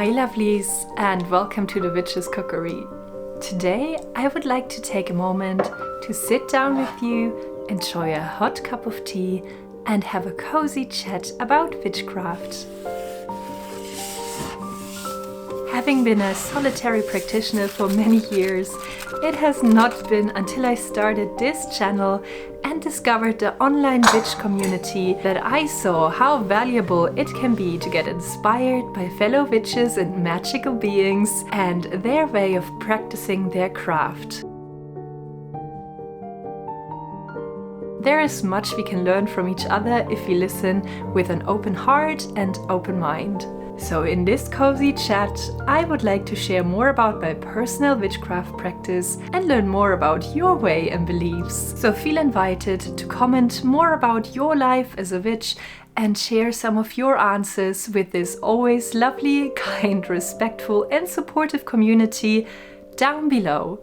Hi lovelies, and welcome to the Witch's Cookery. Today I would like to take a moment to sit down with you, enjoy a hot cup of tea and have a cozy chat about witchcraft. Having been a solitary practitioner for many years, it has not been until I started this channel and discovered the online witch community that I saw how valuable it can be to get inspired by fellow witches and magical beings and their way of practicing their craft. There is much we can learn from each other if we listen with an open heart and open mind. So in this cozy chat, I would like to share more about my personal witchcraft practice and learn more about your way and beliefs. So feel invited to comment more about your life as a witch and share some of your answers with this always lovely, kind, respectful and supportive community down below.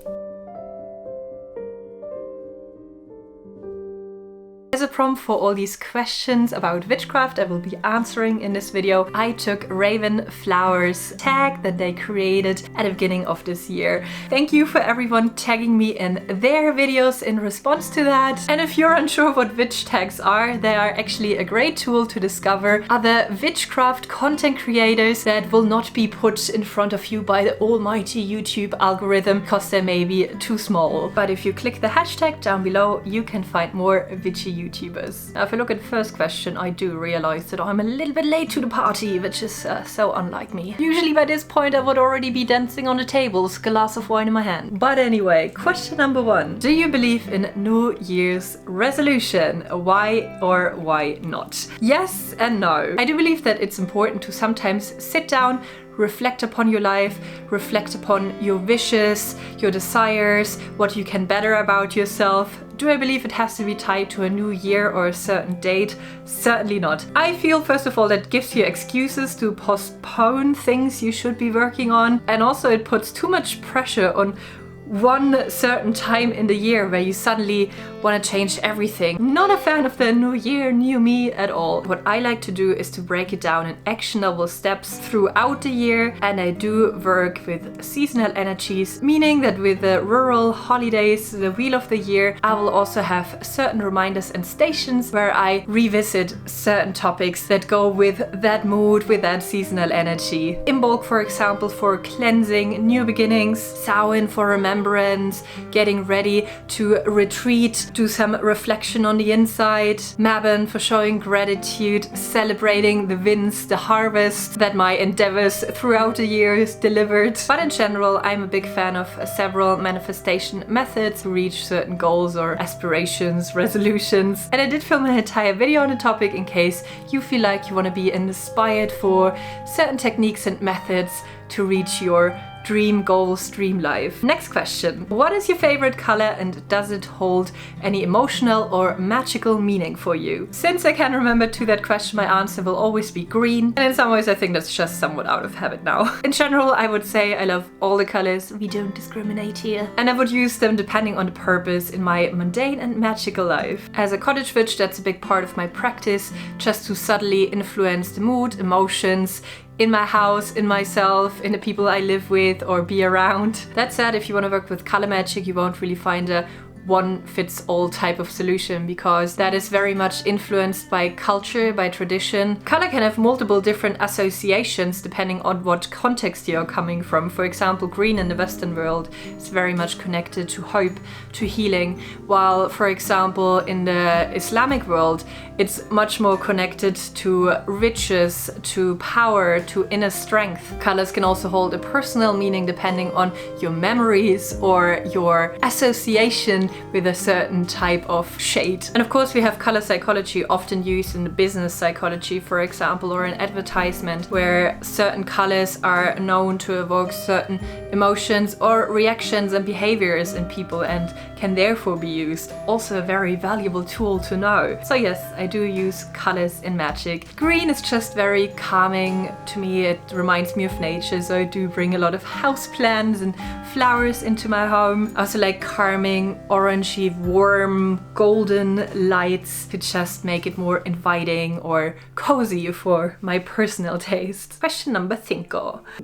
As a prompt for all these questions about witchcraft I will be answering in this video, I took Raven Flowers tag that they created at the beginning of this year. Thank you for everyone tagging me in their videos in response to that. And if you're unsure what witch tags are, they are actually a great tool to discover other witchcraft content creators that will not be put in front of you by the almighty YouTube algorithm because they may be too small. But if you click the hashtag down below, you can find more witchy YouTubers. Now, if I look at the first question, I do realize that I'm a little bit late to the party, which is so unlike me. Usually by this point I would already be dancing on the tables, glass of wine in my hand. But anyway, question number 1. Do you believe in New Year's resolution? Why or why not? Yes and no. I do believe that it's important to sometimes sit down, reflect upon your life, reflect upon your wishes, your desires, what you can better about yourself. Do I believe it has to be tied to a new year or a certain date? Certainly not. I feel, first of all, that gives you excuses to postpone things you should be working on, and also it puts too much pressure on one certain time in the year where you suddenly want to change everything. Not a fan of the new year, new me at all. What I like to do is to break it down in actionable steps throughout the year, and I do work with seasonal energies, meaning that with the rural holidays, the wheel of the year, I will also have certain reminders and stations where I revisit certain topics that go with that mood, with that seasonal energy. Imbolc, for example, for cleansing, new beginnings, Samhain for remembrance, getting ready to retreat, do some reflection on the inside, Mabon for showing gratitude, celebrating the winds, the harvest that my endeavors throughout the years delivered. But in general, I'm a big fan of several manifestation methods to reach certain goals or aspirations, resolutions. And I did film an entire video on the topic in case you feel like you want to be inspired for certain techniques and methods to reach your dream goals, dream life. Next question. What is your favorite color and does it hold any emotional or magical meaning for you? Since I can remember to that question, my answer will always be green. And in some ways I think that's just somewhat out of habit now. In general, I would say I love all the colors. We don't discriminate here. And I would use them depending on the purpose in my mundane and magical life. As a cottage witch, that's a big part of my practice, just to subtly influence the mood, emotions, in my house, in myself, in the people I live with or be around. That said, if you want to work with color magic, you won't really find a one-fits-all type of solution because that is very much influenced by culture, by tradition. Color can have multiple different associations depending on what context you're coming from. For example, green in the Western world is very much connected to hope, to healing, while, for example, in the Islamic world, it's much more connected to riches, to power, to inner strength. Colors can also hold a personal meaning depending on your memories or your association with a certain type of shade. And of course we have color psychology often used in the business psychology, for example, or in advertisement, where certain colors are known to evoke certain emotions or reactions and behaviors in people and can therefore be used. Also a very valuable tool to know. So yes, I do use colors in magic. Green is just very calming to me. It reminds me of nature, so I do bring a lot of houseplants and flowers into my home. I also like calming, orangey, warm, golden lights to just make it more inviting or cozy for my personal taste. Question number 5.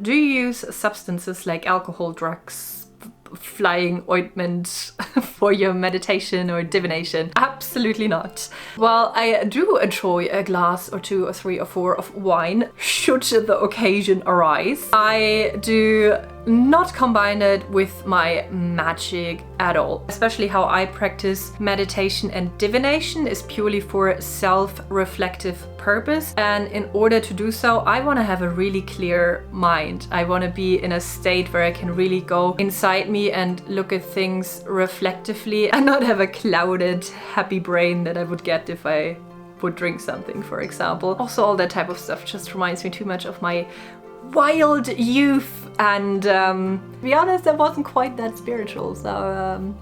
Do you use substances like alcohol, drugs, flying ointment for your meditation or divination? Absolutely not. While I do enjoy a glass or 2 or 3 or 4 of wine, should the occasion arise, I do not combine it with my magic at all. Especially how I practice meditation and divination is purely for self-reflective purpose, and in order to do so I want to have a really clear mind. I want to be in a state where I can really go inside me and look at things reflectively and not have a clouded happy brain that I would get if I would drink something, for example. Also, all that type of stuff just reminds me too much of my wild youth, and to be honest, I wasn't quite that spiritual, so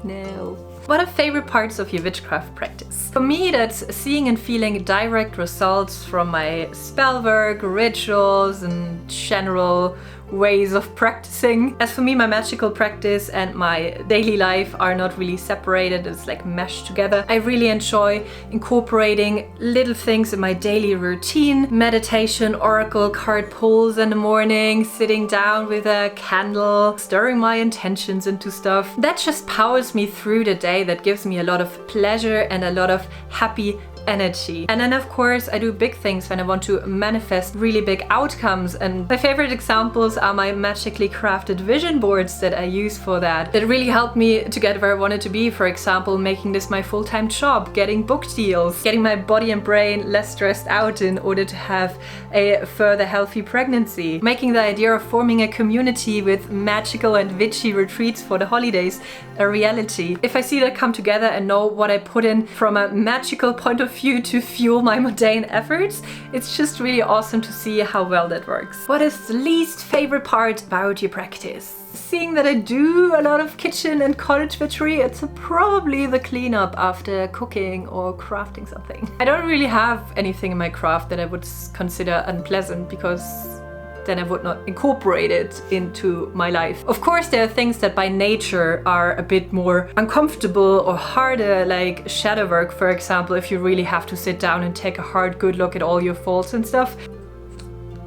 no. What are favorite parts of your witchcraft practice? For me, that's seeing and feeling direct results from my spell work, rituals, and general ways of practicing. As for me, my magical practice and my daily life are not really separated, it's like meshed together. I really enjoy incorporating little things in my daily routine. Meditation, oracle card pulls in the morning, sitting down with a candle, stirring my intentions into stuff. That just powers me through the day. That gives me a lot of pleasure and a lot of happy energy. And then of course I do big things when I want to manifest really big outcomes, and my favorite examples are my magically crafted vision boards that I use for that really helped me to get where I wanted to be. For example, making this my full-time job, getting book deals, getting my body and brain less stressed out in order to have a further healthy pregnancy, making the idea of forming a community with magical and witchy retreats for the holidays a reality. If I see that come together and know what I put in from a magical point of view to fuel my mundane efforts, it's just really awesome to see how well that works. What is the least favorite part about your practice? Seeing that I do a lot of kitchen and cottage witchery, it's probably the cleanup after cooking or crafting something. I don't really have anything in my craft that I would consider unpleasant, because then I would not incorporate it into my life. Of course, there are things that by nature are a bit more uncomfortable or harder, like shadow work, for example. If you really have to sit down and take a hard, good look at all your faults and stuff,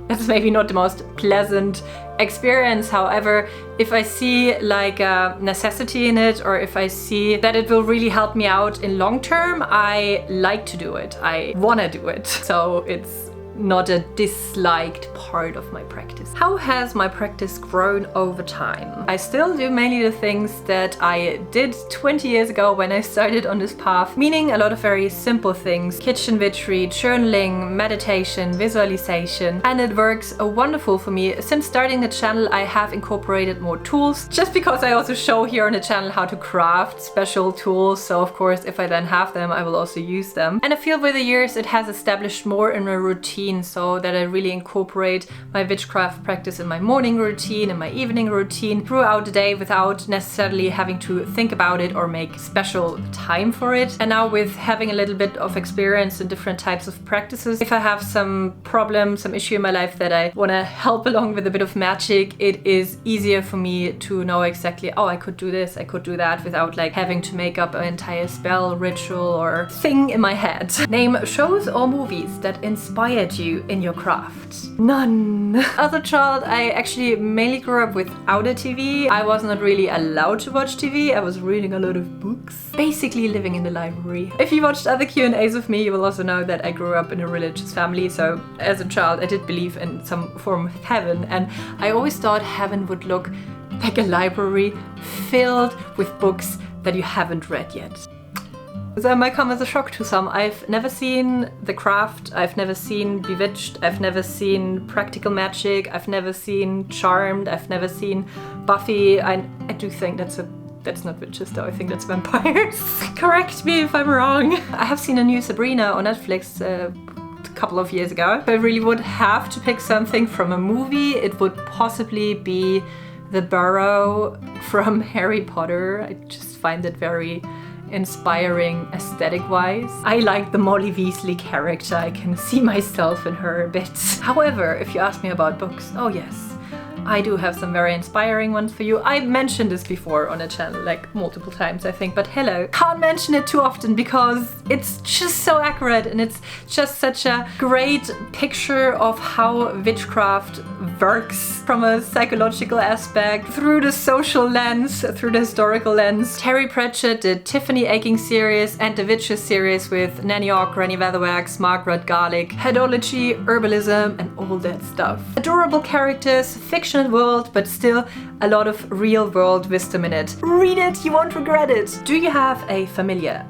that's maybe not the most pleasant experience. However, if I see like a necessity in it, or if I see that it will really help me out in long term, I like to do it. I wanna do it. So it's not a disliked part of my practice. How has my practice grown over time? I still do mainly the things that I did 20 years ago when I started on this path, meaning a lot of very simple things: kitchen witchery, journaling, meditation, visualization, and it works wonderful for me. Since starting the channel, I have incorporated more tools, just because I also show here on the channel how to craft special tools, so of course if I then have them, I will also use them. And I feel with the years it has established more in a routine, so that I really incorporate my witchcraft practice in my morning routine and my evening routine throughout the day without necessarily having to think about it or make special time for it. And now with having a little bit of experience in different types of practices, if I have some problem, some issue in my life that I want to help along with a bit of magic, it is easier for me to know exactly, oh, I could do this, I could do that, without like having to make up an entire spell, ritual, or thing in my head. Name shows or movies that inspired you in your craft. None. As a child, I actually mainly grew up without a TV. I was not really allowed to watch TV. I was reading a lot of books, basically living in the library. If you watched other Q&As with me, you will also know that I grew up in a religious family. So as a child, I did believe in some form of heaven, and I always thought heaven would look like a library filled with books that you haven't read yet. That might come as a shock to some. I've never seen The Craft, I've never seen Bewitched, I've never seen Practical Magic, I've never seen Charmed, I've never seen Buffy. I do think that's not witches though, I think that's vampires. Correct me if I'm wrong. I have seen a new Sabrina on Netflix a couple of years ago. If I really would have to pick something from a movie, it would possibly be the burrow from Harry Potter. I just find it very inspiring aesthetic-wise. I like the Molly Weasley character. I can see myself in her a bit. However, if you ask me about books, oh yes, I do have some very inspiring ones for you. I mentioned this before on the channel, like multiple times I think, but hello. Can't mention it too often because it's just so accurate and it's just such a great picture of how witchcraft works from a psychological aspect, through the social lens, through the historical lens. Terry Pratchett did Tiffany Aching series and the Witches series with Nanny Ogg, Granny Weatherwax, Margaret Garlick, headology, herbalism and all that stuff. Adorable characters, fictional world, but still a lot of real world wisdom in it. Read it, you won't regret it. Do you have a familiar?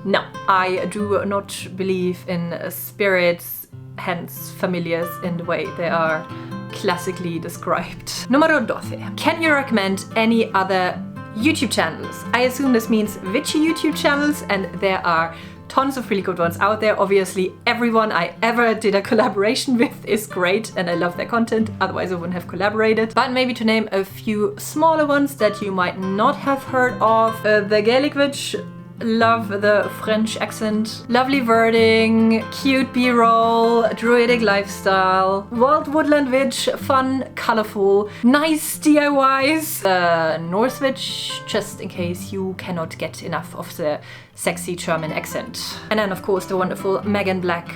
No, I do not believe in spirits, hence familiars in the way they are classically described. Numero 12. Can you recommend any other YouTube channels? I assume this means witchy YouTube channels, and there are tons of really good ones out there. Obviously, everyone I ever did a collaboration with is great and I love their content, otherwise I wouldn't have collaborated. But maybe to name a few smaller ones that you might not have heard of. The Gaelic Witch, love the French accent, lovely wording, cute b-roll, druidic lifestyle, wild woodland witch, fun, colorful, nice DIYs. Norse Witch, just in case you cannot get enough of the sexy German accent. And then of course the wonderful Megan Black,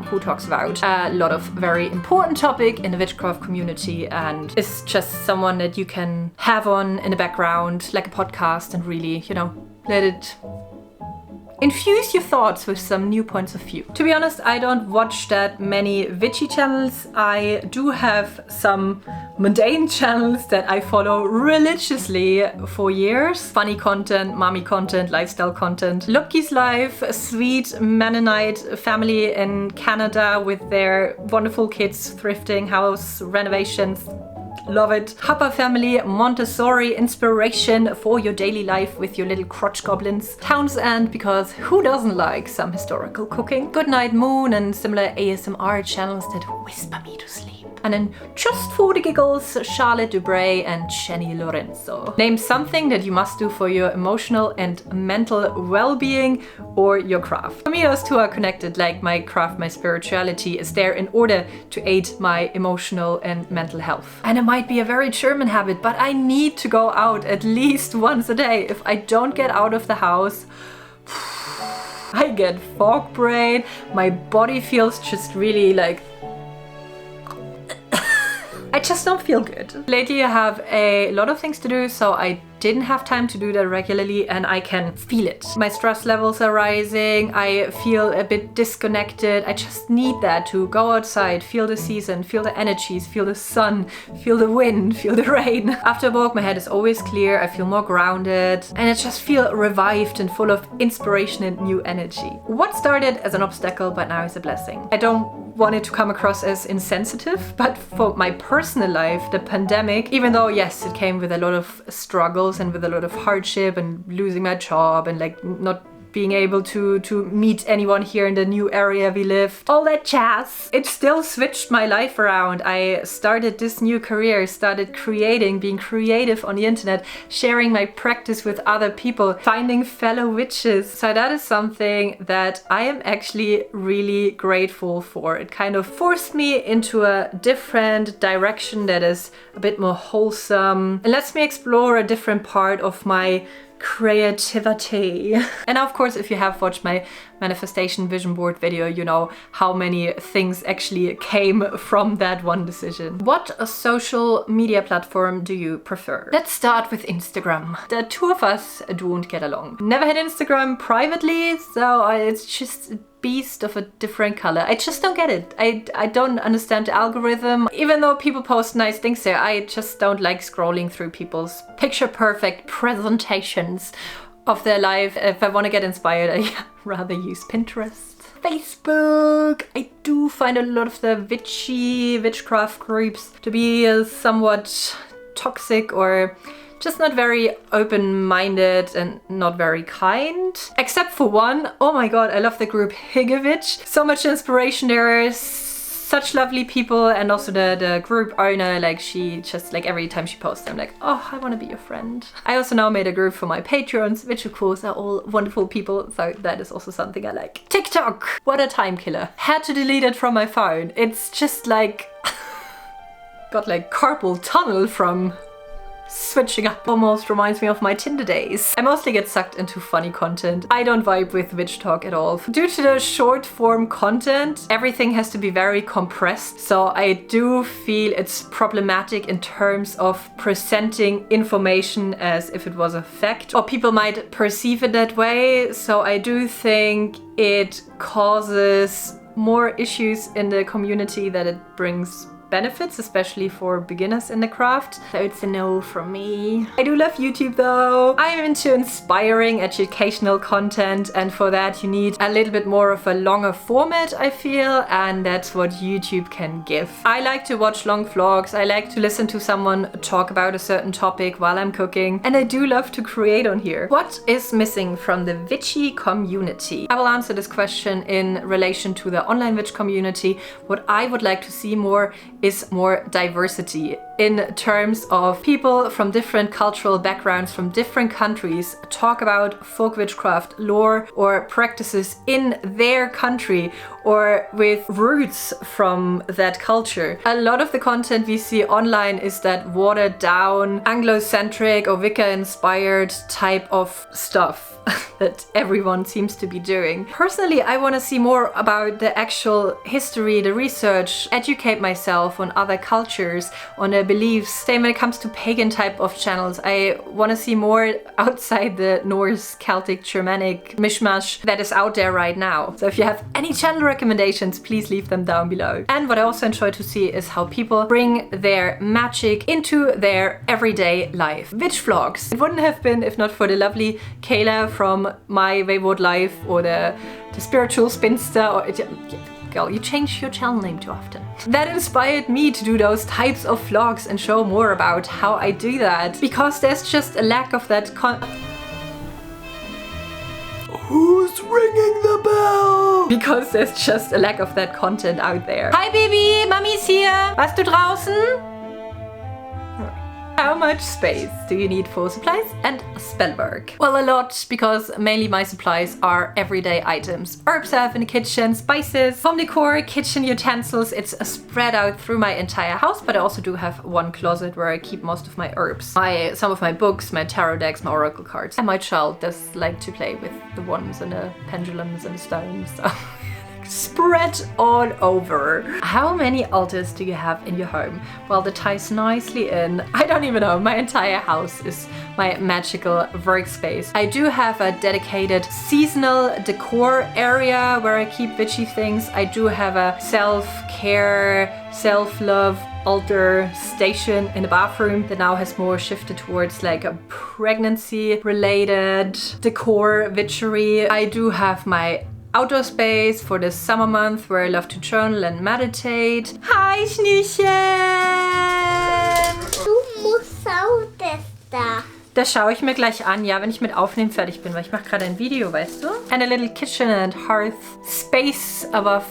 who talks about a lot of very important topic in the witchcraft community and is just someone that you can have on in the background like a podcast and really, you know, let it infuse your thoughts with some new points of view. To be honest, I don't watch that many witchy channels. I do have some mundane channels that I follow religiously for years. Funny content, mommy content, lifestyle content. Lupki's Life, a sweet Mennonite family in Canada with their wonderful kids, thrifting, house renovations. Love it. Hopper Family, Montessori inspiration for your daily life with your little crotch goblins. Townsend, because who doesn't like some historical cooking? Goodnight Moon and similar ASMR channels that whisper me to sleep. And then just for the giggles, Charlotte Dubray and Jenny Lorenzo. Name something that you must do for your emotional and mental well-being or your craft. For me, those two are connected, like my craft, my spirituality is there in order to aid my emotional and mental health. And it might be a very German habit, but I need to go out at least once a day. If I don't get out of the house, I get fog brain, my body feels just really like I just don't feel good. Lately I have a lot of things to do, so I didn't have time to do that regularly and I can feel it. My stress levels are rising, I feel a bit disconnected. I just need that to go outside, feel the season, feel the energies, feel the sun, feel the wind, feel the rain. After a walk my head is always clear, I feel more grounded and I just feel revived and full of inspiration and new energy. What started as an obstacle but now is a blessing. I don't want it to come across as insensitive, but for my personal life, the pandemic, even though yes, it came with a lot of struggles and with a lot of hardship and losing my job and like not being able to meet anyone here in the new area we lived, all that jazz. It still switched my life around. I started this new career, started creating, being creative on the internet, sharing my practice with other people, finding fellow witches. So that is something that I am actually really grateful for. It kind of forced me into a different direction that is a bit more wholesome and lets me explore a different part of my creativity. And of course, if you have watched my manifestation vision board video, you know how many things actually came from that one decision. What social media platform do you prefer? Let's start with Instagram. The two of us don't get along. Never had Instagram privately, so it's just beast of a different color. I just don't get it. I don't understand the algorithm. Even though people post nice things there, I just don't like scrolling through people's picture perfect presentations of their life. If I want to get inspired, I rather use Pinterest. Facebook. I do find a lot of the witchcraft groups to be somewhat toxic or just not very open-minded and not very kind. Except for one. Oh my god, I love the group Higevich. So much inspiration there. such lovely people, and also the group owner, like she just like every time she posts, I'm like, oh, I want to be your friend. I also now made a group for my patrons, which of course are all wonderful people, so that is also something I like. TikTok, what a time killer. Had to delete it from my phone. It's just like got like carpal tunnel from switching up. Almost reminds me of my Tinder days. I mostly get sucked into funny content. I don't vibe with Witchtok at all. Due to the short form content, everything has to be very compressed. So I do feel it's problematic in terms of presenting information as if it was a fact, or people might perceive it that way. So I do think it causes more issues in the community that it brings benefits, especially for beginners in the craft. So it's a no from me. I do love YouTube though. I'm into inspiring educational content, and for that you need a little bit more of a longer format, I feel, and that's what YouTube can give. I like to watch long vlogs. I like to listen to someone talk about a certain topic while I'm cooking, and I do love to create on here. What is missing from the witchy community? I will answer this question in relation to the online witch community. What I would like to see more is more diversity in terms of people from different cultural backgrounds, from different countries, talk about folk witchcraft lore or practices in their country or with roots from that culture. A lot of the content we see online is that watered down, Anglo-centric or Wicca-inspired type of stuff that everyone seems to be doing. Personally, I want to see more about the actual history, the research, educate myself on other cultures, on their beliefs. Same when it comes to pagan type of channels. I want to see more outside the Norse, Celtic, Germanic mishmash that is out there right now. So if you have any channel recommendations, please leave them down below. And what I also enjoy to see is how people bring their magic into their everyday life. Witch vlogs. It wouldn't have been if not for the lovely Kayla from My Wayward Life, or the spiritual spinster, or girl, you change your channel name too often. That inspired me to do those types of vlogs and show more about how I do that, because there's just a lack of that Who's ringing the bell? Because there's just a lack of that content out there. Hi baby, Mommy's here. Warst du draußen? How much space do you need for supplies and spell work? Well, a lot, because mainly my supplies are everyday items. Herbs I have in the kitchen, spices, home decor, kitchen utensils. It's spread out through my entire house, but I also do have one closet where I keep most of my herbs. Some of my books, my tarot decks, my oracle cards. And my child does like to play with the wands and the pendulums and the stones. So. Spread all over. How many altars do you have in your home? Well, that ties nicely in. I don't even know. My entire house is my magical workspace. I do have a dedicated seasonal decor area where I keep witchy things. I do have a self-care, self-love altar station in the bathroom that now has more shifted towards like a pregnancy related decor witchery. I do have my outdoor space for the summer month where I love to journal and meditate. Hi, Schnüchen! Du musst auch das da. Das schaue ich mir gleich an, ja, wenn ich mit Aufnehmen fertig bin, weil ich mache gerade ein Video, weißt du? And a little kitchen and hearth space above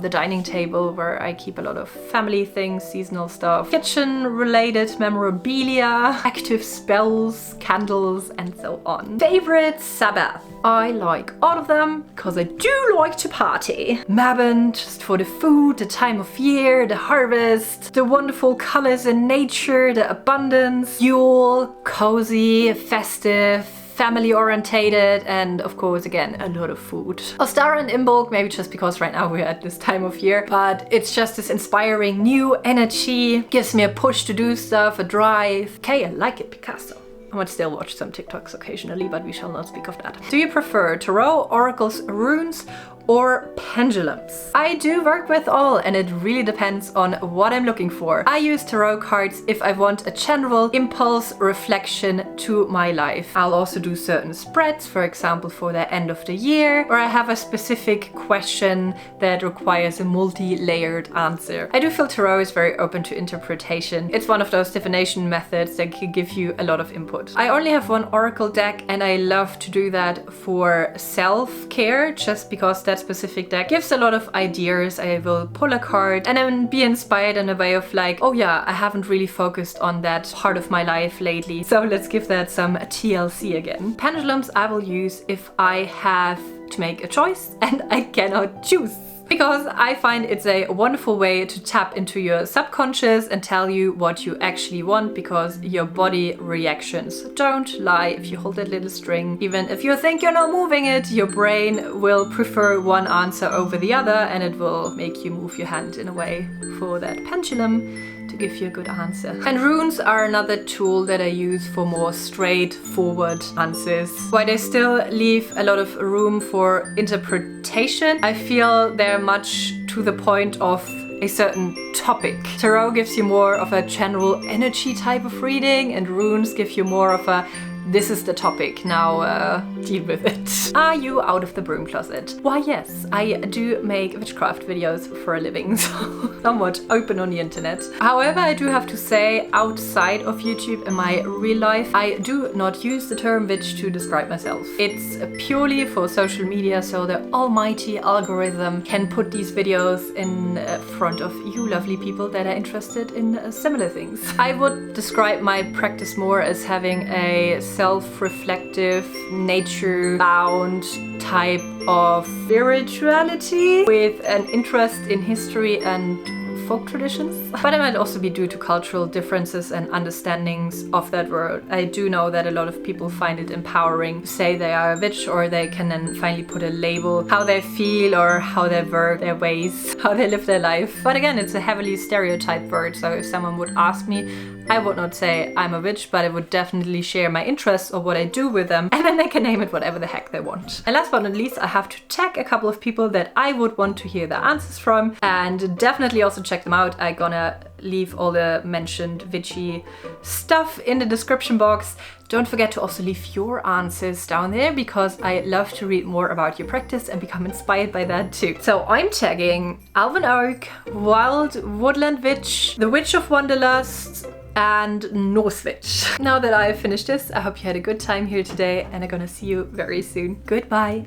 the dining table where I keep a lot of family things, seasonal stuff, kitchen-related memorabilia, active spells, candles, and so on. Favorite Sabbath? I like all of them because I do like to party. Mabon, just for the food, the time of year, the harvest, the wonderful colors in nature, the abundance. Yule, cozy, festive, family-orientated, and of course, again, a lot of food. Ostara and Imbolc, maybe just because right now we're at this time of year, but it's just this inspiring new energy, gives me a push to do stuff, a drive. Okay, I like it, Picasso. I might still watch some TikToks occasionally, but we shall not speak of that. Do you prefer tarot, oracles, runes, or pendulums? I do work with all, and it really depends on what I'm looking for. I use tarot cards if I want a general impulse reflection to my life. I'll also do certain spreads, for example, for the end of the year, or I have a specific question that requires a multi-layered answer. I do feel tarot is very open to interpretation. It's one of those divination methods that can give you a lot of input. I only have one oracle deck, and I love to do that for self-care, just because that that specific deck gives a lot of ideas. I will pull a card and then be inspired in a way of like, oh yeah, I haven't really focused on that part of my life lately. So let's give that some TLC again. Pendulums I will use if I have to make a choice and I cannot choose. Because I find it's a wonderful way to tap into your subconscious and tell you what you actually want, because your body reactions don't lie. If you hold that little string, even if you think you're not moving it, your brain will prefer one answer over the other, and it will make you move your hand in a way for that pendulum to give you a good answer. And runes are another tool that I use for more straightforward answers. While they still leave a lot of room for interpretation, I feel they're much to the point of a certain topic. Tarot gives you more of a general energy type of reading, and runes give you more of a this is the topic, now deal with it. Are you out of the broom closet? Why yes, I do make witchcraft videos for a living, so somewhat open on the internet. However, I do have to say, outside of YouTube in my real life, I do not use the term witch to describe myself. It's purely for social media, so the almighty algorithm can put these videos in front of you lovely people that are interested in similar things. I would describe my practice more as having a self-reflective, nature-bound type of spirituality with an interest in history and folk traditions. But it might also be due to cultural differences and understandings of that world. I do know that a lot of people find it empowering to say they are a witch, or they can then finally put a label how they feel or how they work their ways, how they live their life. But again, it's a heavily stereotyped word, so if someone would ask me, I would not say I'm a witch, but I would definitely share my interests or what I do with them, and then they can name it whatever the heck they want. And last but not least, I have to tag a couple of people that I would want to hear the answers from, and definitely also check them out. I'm gonna leave all the mentioned witchy stuff in the description box. Don't forget to also leave your answers down there, because I love to read more about your practice and become inspired by that too. So I'm tagging Alvin Oak, Wild Woodland Witch, The Witch of Wanderlust, and North Witch. Now that I've finished this, I hope you had a good time here today, and I'm gonna see you very soon. Goodbye!